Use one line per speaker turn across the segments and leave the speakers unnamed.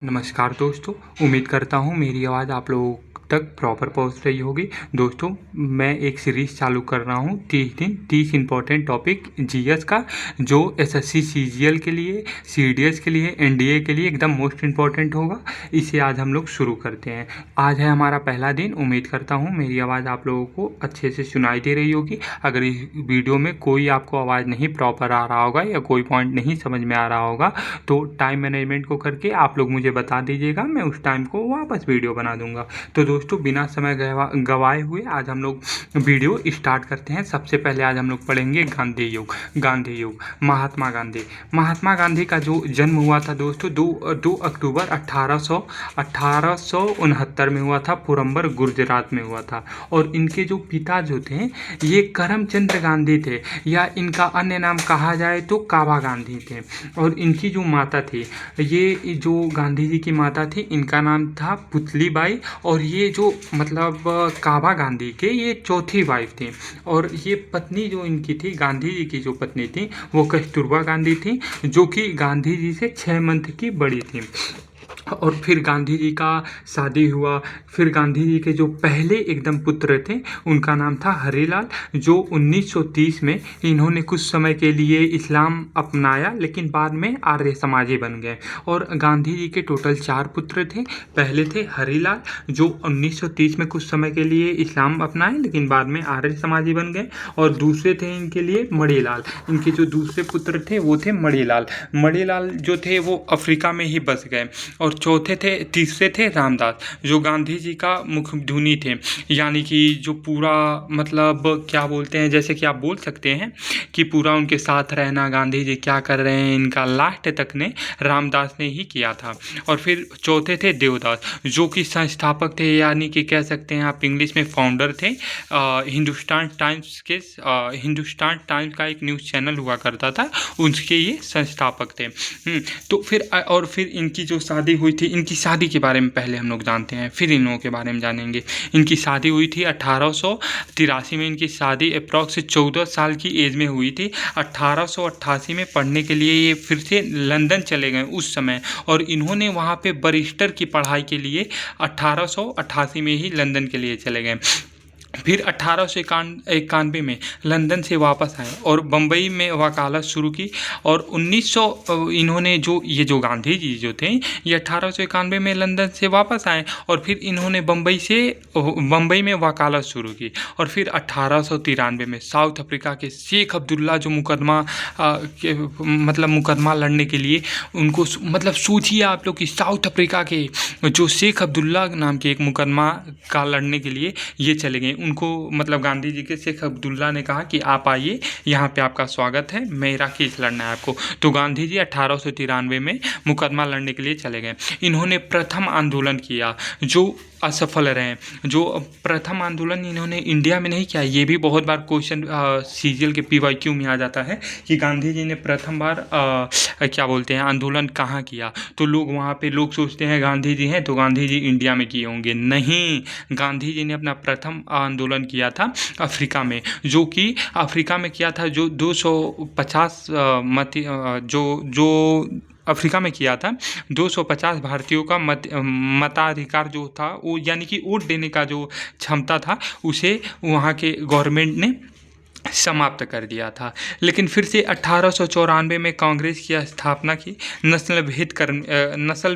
नमस्कार दोस्तों, उम्मीद करता हूँ मेरी आवाज़ आप लोगों तक प्रॉपर पहुँच रही होगी। दोस्तों, मैं एक सीरीज़ चालू कर रहा हूँ 30 दिन 30 इम्पोर्टेंट टॉपिक जीएस का, जो एसएससी सीजीएल के लिए, सीडीएस के लिए, एनडीए के लिए एकदम मोस्ट इम्पॉर्टेंट होगा। इसे आज हम लोग शुरू करते हैं। आज है हमारा पहला दिन। उम्मीद करता हूँ मेरी आवाज़ आप लोगों को अच्छे से सुनाई दे रही होगी। अगर इस वीडियो में कोई आपको आवाज़ नहीं प्रॉपर आ रहा होगा या कोई पॉइंट नहीं समझ में आ रहा होगा तो टाइम मैनेजमेंट को करके आप लोग मुझे बता दीजिएगा, मैं उस टाइम को वापस वीडियो बना दूंगा। तो दोस्तों, बिना समय गवाए हुए आज हम लोग वीडियो स्टार्ट करते हैं। सबसे पहले आज हम लोग पढ़ेंगे गांधी युग। गांधी युग, महात्मा गांधी का जो जन्म हुआ था दोस्तों 2 अक्टूबर 1869 में हुआ था। पुरंबर गुजरात में हुआ था। और इनके जो पिता जो थे ये करमचंद गांधी थे, या इनका अन्य नाम कहा जाए तो काबा गांधी थे। और इनकी जो माता थी, ये जो गांधी जी की माता थी, इनका नाम था पुतली बाई। और ये जो मतलब काबा गांधी के ये चौथी वाइफ थी। और ये पत्नी जो इनकी थी, गांधी जी की जो पत्नी थी, वो कस्तूरबा गांधी थी, जो कि गांधी जी से 6 मंथ की बड़ी थी। और फिर गांधी जी का शादी हुआ। फिर गांधी जी के जो पहले एकदम पुत्र थे, उनका नाम था हरिलाल, जो 1930 में इन्होंने कुछ समय के लिए इस्लाम अपनाया, लेकिन बाद में आर्य समाजी बन गए। और गांधी जी के टोटल 4 पुत्र थे। पहले थे हरिलाल, जो 1930 में कुछ समय के लिए इस्लाम अपनाए, लेकिन बाद में आर्य समाजी बन गए। और दूसरे थे इनके लिए मणिलाल। इनके जो दूसरे पुत्र थे वो थे मणिलाल। मणिलाल जो थे वो अफ्रीका में ही बस गए। और तीसरे थे रामदास, जो गांधी जी का मुख्य धुनी थे, यानी कि जो पूरा मतलब क्या बोलते हैं, जैसे कि आप बोल सकते हैं कि पूरा उनके साथ रहना, गांधी जी क्या कर रहे हैं, इनका लास्ट तक ने रामदास ने ही किया था। और फिर चौथे थे देवदास, जो कि संस्थापक थे, यानी कि कह सकते हैं आप इंग्लिश में फाउंडर थे। हिंदुस्तान टाइम्स का एक न्यूज़ चैनल हुआ करता था, उसके ये संस्थापक थे। तो फिर इनकी जो शादी हुई थी, इनकी शादी के बारे में पहले हम लोग जानते हैं, फिर इन लोगों के बारे में जानेंगे। इनकी शादी हुई थी 1883 में। इनकी शादी अप्रॉक्स 14 साल की एज में हुई थी। 1888 में पढ़ने के लिए ये फिर से लंदन चले गए उस समय, और इन्होंने वहाँ पे बैरिस्टर की पढ़ाई के लिए 1888 में ही लंदन के लिए चले गए। फिर 1891 में लंदन से वापस आए और बम्बई में वकालत शुरू की। और 1900 इन्होंने जो गांधी जी जो थे, ये 1891 में लंदन से वापस आए, और फिर इन्होंने बम्बई में वकालत शुरू की। और फिर 1893 में साउथ अफ्रीका के शेख अब्दुल्ला जो मुकदमा लड़ने के लिए उनको, मतलब सोचिए आप लोग कि साउथ अफ्रीका के जो शेख अब्दुल्ला नाम के एक मुकदमा का लड़ने के लिए ये चले गए। उनको मतलब गांधी जी के शेख अब्दुल्ला ने कहा कि आप आइए, यहाँ पे आपका स्वागत है, मेरा केस लड़ना है आपको। तो गांधी जी 1893 में मुकदमा लड़ने के लिए चले गए। इन्होंने प्रथम आंदोलन किया जो असफल रहे। जो प्रथम आंदोलन इन्होंने इंडिया में नहीं किया, ये भी बहुत बार क्वेश्चन सीजीएल के पीवाईक्यू में आ जाता है कि गांधी जी ने प्रथम बार क्या बोलते हैं आंदोलन कहाँ किया। तो वहाँ पे लोग सोचते हैं गांधी जी हैं तो गांधी जी इंडिया में किए होंगे। नहीं, गांधी जी ने अपना प्रथम आंदोलन किया था अफ्रीका में, जो कि अफ्रीका में किया था, जो 250 जो अफ्रीका में किया था। 250 भारतीयों का मताधिकार जो था वो, यानी कि वोट देने का जो क्षमता था, उसे वहाँ के गवर्नमेंट ने समाप्त कर दिया था। लेकिन फिर से 1894 में कांग्रेस की स्थापना की। नस्ल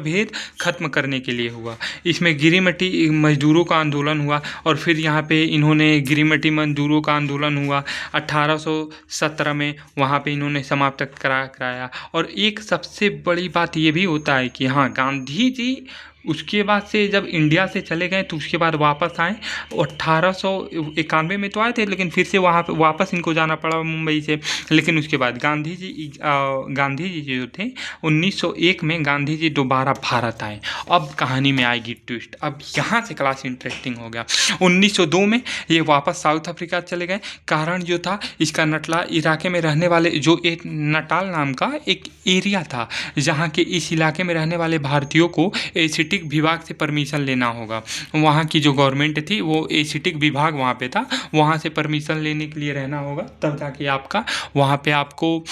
भेद खत्म करने के लिए हुआ। इसमें गिरिमटी मजदूरों का आंदोलन हुआ, और फिर यहाँ पे इन्होंने गिरिमटी मजदूरों का आंदोलन हुआ 1817 में, वहाँ पे इन्होंने समाप्त कराया। और एक सबसे बड़ी बात ये भी होता है कि हाँ, गांधी जी उसके बाद से जब इंडिया से चले गए तो उसके बाद वापस आए। 1891 में तो आए थे, लेकिन फिर से वहाँ पे वापस इनको जाना पड़ा मुंबई से। लेकिन उसके बाद गांधी जी जो थे 1901 में गांधी जी दोबारा भारत आए। अब कहानी में आएगी ट्विस्ट, अब यहाँ से क्लास इंटरेस्टिंग हो गया। 1902 में ये वापस साउथ अफ्रीका चले गए। कारण जो था, इसका नटला इलाके में रहने वाले, जो एक नटाल नाम का एक एरिया था, जहाँ के इस इलाके में रहने वाले भारतीयों को एसिटिक विभाग से परमिशन लेना होगा। वहाँ की जो गवर्नमेंट थी वो एसिटिक विभाग वहाँ पे था, वहाँ से परमिशन लेने के लिए रहना होगा, तब जाके आपका वहाँ पे आपको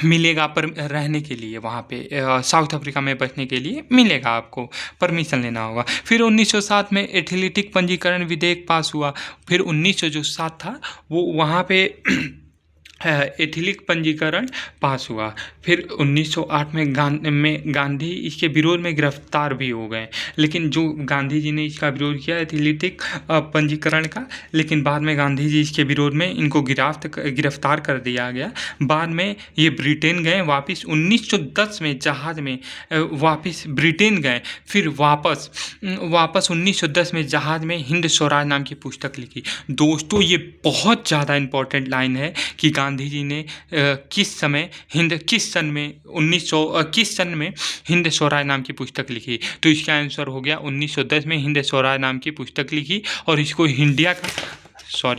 मिलेगा पर रहने के लिए वहाँ पे साउथ अफ्रीका में बसने के लिए मिलेगा, आपको परमिशन लेना होगा। फिर 1907 में एथलेटिक पंजीकरण विधेयक पास हुआ। फिर 1907 था वो वहाँ पे एथिलिक पंजीकरण पास हुआ। फिर 1908 में गांधी इसके विरोध में गिरफ्तार भी हो गए, लेकिन जो गांधी जी ने इसका विरोध किया एथिलिटिक पंजीकरण का, लेकिन बाद में गांधी जी इसके विरोध में इनको गिरफ्तार कर दिया गया। बाद में ये ब्रिटेन गए वापस 1910 में जहाज़ में वापस ब्रिटेन गए। फिर वापस 1910 में जहाज़ में हिंद स्वराज नाम की पुस्तक लिखी। दोस्तों ये बहुत ज़्यादा इम्पोर्टेंट लाइन है कि गांधी जी ने किस सन में हिंद स्वराज नाम की पुस्तक लिखी। तो इसका आंसर हो गया 1910 में हिंद स्वराज नाम की पुस्तक लिखी और इसको इंडिया का